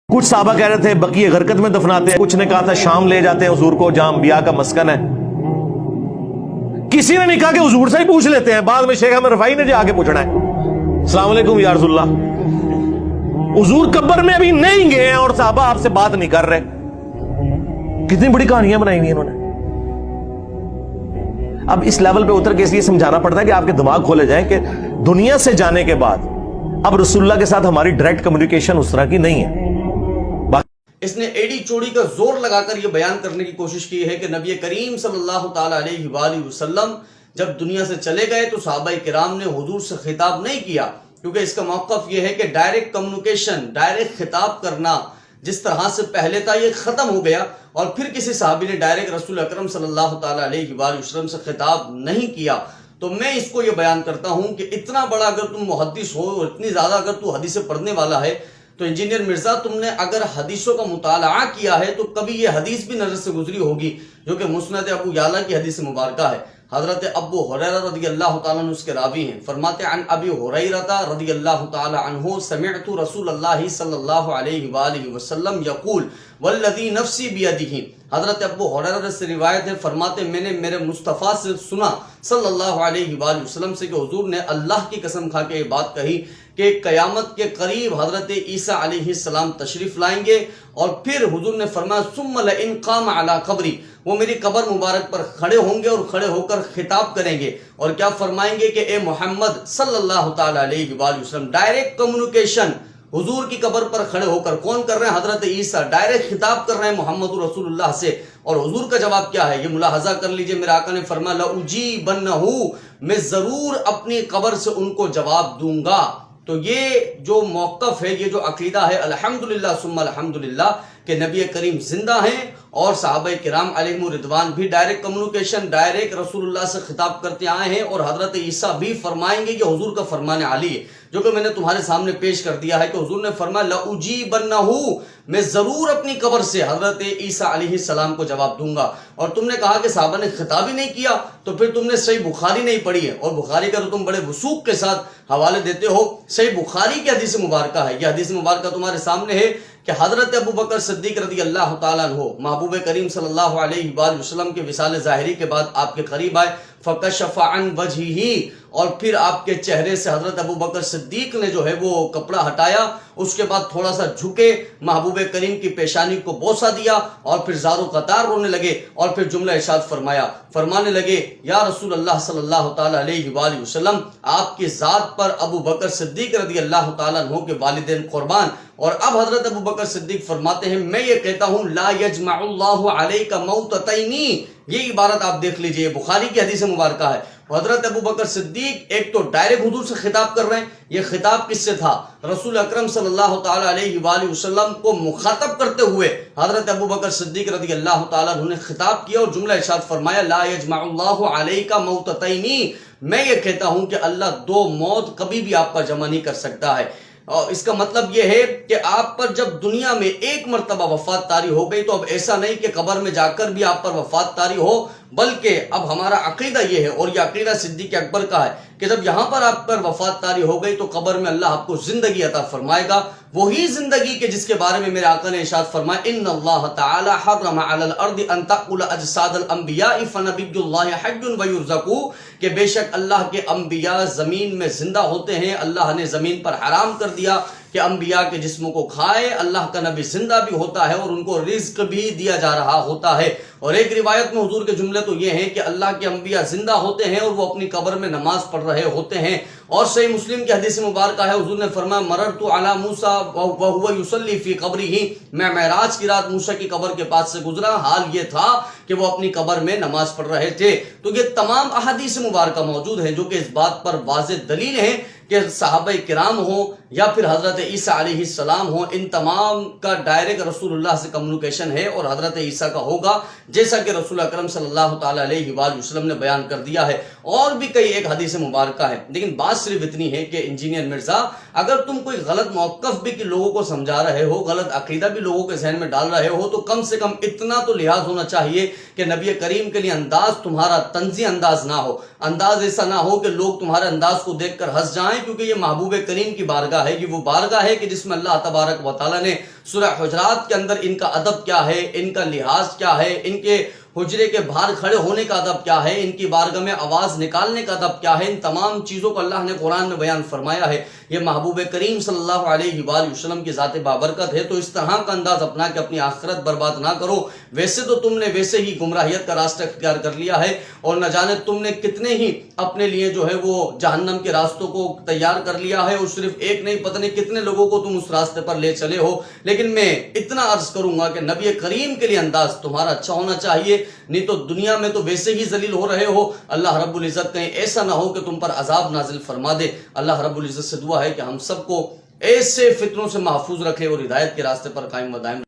کچھ صحابہ کہہ رہے تھے بقیہ غرقد میں دفناتے ہیں، کچھ نے کہا تھا شام لے جاتے ہیں حضور کو جہاں انبیاء کا مسکن ہے، کسی نے نہیں کہا کہ حضور سے ہی پوچھ لیتے ہیں، بعد میں شیخ احمد رفاعی نے جا کے پوچھنا ہے السلام علیکم یا رسول اللہ، حضور قبر میں ابھی نہیں گئے ہیں اور صحابہ آپ سے بات نہیں کر رہے. کتنی بڑی کہانیاں بنائی ہوئی انہوں نے. اب اس لیول پہ اتر کے اس لیے سمجھانا پڑتا ہے کہ آپ کے دماغ کھولے جائیں کہ دنیا سے جانے کے بعد اب رسول اللہ کے ساتھ ہماری ڈائریکٹ کمیونیکیشن اس طرح کی نہیں ہے. اس نے ایڑی چوڑی کا زور لگا کر یہ بیان کرنے کی کوشش کی ہے کہ نبی کریم صلی اللہ تعالی علیہ وآلہ وسلم جب دنیا سے چلے گئے تو صحابہ کرام نے حضور سے خطاب نہیں کیا، کیونکہ اس کا موقف یہ ہے کہ ڈائریکٹ کمیونیکیشن، ڈائریکٹ خطاب کرنا جس طرح سے پہلے تھا یہ ختم ہو گیا، اور پھر کسی صحابی نے ڈائریکٹ رسول اکرم صلی اللہ تعالی علیہ وآلہ وسلم سے خطاب نہیں کیا. تو میں اس کو یہ بیان کرتا ہوں کہ اتنا بڑا اگر تم محدث ہو اور اتنی زیادہ اگر تو حدیث پڑھنے والا ہے تو انجینئر مرزا تم نے اگر حدیثوں کا مطالعہ کیا ہے تو کبھی یہ حدیث بھی نظر سے گزری ہوگی جو کہ مسند ابو یعلا کی حدیث مبارکہ ہے. حضرت ابو ہریرہ رضی اللہ تعالیٰ عنہ اس کے راوی ہیں، فرماتے عن ابی ہریرہ رضی اللہ تعالیٰ عنہ سمعت رسول اللہ صلی اللہ علیہ وآلہ وسلم یقول والذی نفسی بیدہ. حضرت ابو ہریرہ سے روایت ہے، فرماتے میں نے میرے مصطفیٰ سے سنا صلی اللہ علیہ وآلہ وسلم سے کہ حضور نے اللہ کی قسم کھا کے یہ بات کہی کہ قیامت کے قریب حضرت عیسیٰ علیہ السلام تشریف لائیں گے، اور پھر حضور نے فرمایا ثم لئن قام علی قبری، وہ میری قبر مبارک پر کھڑے ہوں گے اور کھڑے ہو کر خطاب کریں گے اور کیا فرمائیں گے کہ اے محمد صلی اللہ تعالی علیہ وآلہ وسلم. ڈائریکٹ کمیونیکیشن حضور کی قبر پر کھڑے ہو کر کون کر رہے ہیں؟ حضرت عیسیٰ ڈائریکٹ خطاب کر رہے ہیں محمد رسول اللہ سے. اور حضور کا جواب کیا ہے یہ ملاحظہ کر لیجئے. میرے آقا نے فرمایا لأجیبنہ، میں ضرور اپنی قبر سے ان کو جواب دوں گا. تو یہ جو موقف ہے، یہ جو عقیدہ ہے الحمدللہ ثم الحمدللہ کہ نبی کریم زندہ ہیں اور صحابہ کرام علیہم الرضوان بھی ڈائریکٹ کمیونیکیشن، ڈائریکٹ رسول اللہ سے خطاب کرتے آئے ہیں، اور حضرت عیسیٰ بھی فرمائیں گے کہ حضور کا فرمان علی ہے جو کہ میں نے تمہارے سامنے پیش کر دیا ہے کہ حضور نے فرمایا لأجیبنہ، میں ضرور اپنی قبر سے حضرت عیسیٰ علیہ السلام کو جواب دوں گا. اور تم نے کہا کہ صحابہ نے خطاب ہی نہیں کیا تو پھر تم نے صحیح بخاری نہیں پڑھی ہے، اور بخاری کا تو تم بڑے وثوق کے ساتھ حوالے دیتے ہو. صحیح بخاری کی حدیث مبارکہ ہے، یہ حدیث مبارکہ تمہارے سامنے ہے کہ حضرت ابو بکر صدیق رضی اللہ تعالیٰ عنہ محبوب کریم صلی اللہ علیہ وآلہ وسلم کے وصال ظاہری کے بعد آپ کے قریب آئے، فکشف عن وجہہ، اور پھر آپ کے چہرے سے حضرت ابو بکر صدیق نے جو ہے وہ کپڑا ہٹایا، اس کے بعد تھوڑا سا جھکے، محبوب کریم کی پیشانی کو بوسہ دیا اور پھر زارو قطار رونے لگے، اور پھر جملہ ارشاد فرمایا، فرمانے لگے یا رسول اللہ صلی اللہ تعالی علیہ وآلہ وسلم، آپ کی ذات پر ابو بکر صدیق رضی اللہ تعالیٰ عنہ کے والدین قربان. اور اب حضرت ابو بکر صدیق فرماتے ہیں میں یہ کہتا ہوں لا یجمع اللہ علیک موتتین، یہ عبارت آپ دیکھ لیجئے بخاری کی حدیث مبارکہ ہے. حضرت ابو بکر صدیق ایک تو ڈائریکٹ حضور سے خطاب کر رہے ہیں، یہ خطاب کس سے تھا؟ رسول اکرم صلی اللہ تعالی علیہ وآلہ وسلم کو مخاطب کرتے ہوئے حضرت ابو بکر صدیق رضی اللہ تعالیٰ عنہ نے خطاب کیا اور جملہ ارشاد فرمایا لا یجمع اللہ علیک موتتین، میں یہ کہتا ہوں کہ اللہ دو موت کبھی بھی آپ پر جمع نہیں کر سکتا ہے. اور اس کا مطلب یہ ہے کہ آپ پر جب دنیا میں ایک مرتبہ وفات طاری ہو گئی تو اب ایسا نہیں کہ قبر میں جا کر بھی آپ پر وفات طاری ہو، بلکہ اب ہمارا عقیدہ یہ ہے اور یہ عقیدہ صدیق اکبر کا ہے کہ جب یہاں پر آپ پر وفات طاری ہو گئی تو قبر میں اللہ آپ کو زندگی عطا فرمائے گا، وہی زندگی کے جس کے بارے میں میرے آقا نے ارشاد فرمایا ان اللہ تعالی حرم علی الارض ان تأکل اجساد الانبیاء فنبی اللہ حی ویرزق، کہ بے شک اللہ کے انبیاء زمین میں زندہ ہوتے ہیں، اللہ نے زمین پر حرام کر دیا کہ انبیاء کے جسموں کو کھائے، اللہ کا نبی زندہ بھی ہوتا ہے اور ان کو رزق بھی دیا جا رہا ہوتا ہے. اور ایک روایت میں حضور کے جملے تو یہ ہیں کہ اللہ کے انبیاء زندہ ہوتے ہیں اور وہ اپنی قبر میں نماز پڑھ رہے ہوتے ہیں. اور صحیح مسلم کی حدیث مبارکہ ہے حضور نے فرمایا مررت علی موسیٰ وہو یصلی فی قبرہ، میں معراج کی رات موسیٰ کی قبر کے پاس سے گزرا، حال یہ تھا کہ وہ اپنی قبر میں نماز پڑھ رہے تھے. تو یہ تمام احادیث مبارکہ موجود ہیں جو کہ اس بات پر واضح دلیل ہیں کہ صحابہ کرام ہوں یا پھر حضرت عیسیٰ علیہ السلام ہوں، ان تمام کا ڈائریکٹ رسول اللہ سے کمیونیکیشن ہے، اور حضرت عیسیٰ کا ہوگا جیسا کہ رسول اکرم صلی اللہ تعالی علیہ وآلہ وسلم نے بیان کر دیا ہے. اور بھی کئی ایک حدیث مبارکہ ہے، لیکن بعض بات صرف اتنی ہے کہ انجینئر مرزا اگر تم کوئی غلط موقف بھی کہ لوگوں کو سمجھا رہے ہو، غلط عقیدہ بھی لوگوں کے ذہن میں ڈال رہے ہو، تو کم سے کم اتنا تو لحاظ ہونا چاہیے کہ نبی کریم کے لیے انداز تمہارا طنزی انداز نہ ہو، انداز ایسا نہ ہو کہ لوگ تمہارے انداز کو دیکھ کر ہنس جائیں، کیونکہ یہ محبوب کریم کی بارگاہ ہے، یہ وہ بارگاہ ہے کہ جس میں اللہ تبارک و تعالیٰ نے سورہ حجرات کے اندر ان کا ادب کیا ہے، ان کا لحاظ کیا ہے، ان کے حجرے کے باہر کھڑے ہونے کا ادب کیا ہے، ان کی بارگاہ میں آواز نکالنے کا ادب کیا ہے، ان تمام چیزوں کو اللہ نے قرآن میں بیان فرمایا ہے۔ یہ محبوب کریم صلی اللہ علیہ وآلہ وسلم کی ذات بابرکت ہے، تو اس طرح کا انداز اپنا کہ اپنی آخرت برباد نہ کرو۔ ویسے تو تم نے ویسے ہی گمراہیت کا راستہ اختیار کر لیا ہے، اور نہ جانے تم نے کتنے ہی اپنے لیے جو ہے وہ جہنم کے راستوں کو تیار کر لیا ہے، اور صرف ایک نہیں پتہ نہیں کتنے لوگوں کو تم اس راستے پر لے چلے ہو۔ لیکن میں اتنا عرض کروں گا کہ نبی کریم کے لیے انداز تمہارا اچھا ہونا چاہیے، نہیں تو دنیا میں تو ویسے ہی ذلیل ہو رہے ہو، اللہ رب العزت کہیں ایسا نہ ہو کہ تم پر عذاب نازل فرما دے۔ اللہ رب العزت سے دعا ہے کہ ہم سب کو ایسے فتنوں سے محفوظ رکھے اور ہدایت کے راستے پر قائم و دائم